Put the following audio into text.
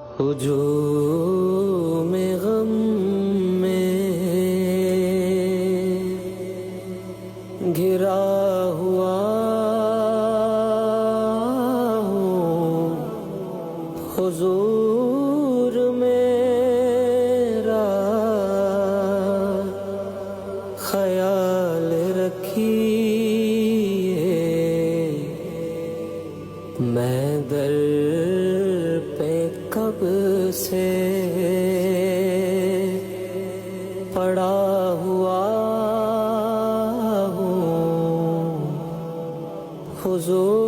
ہجوم غم میں گھرا ہوا ہوں، حضور میرا خیال رکھیے، میں در پہ کب سے پڑا ہوا ہوں، حضور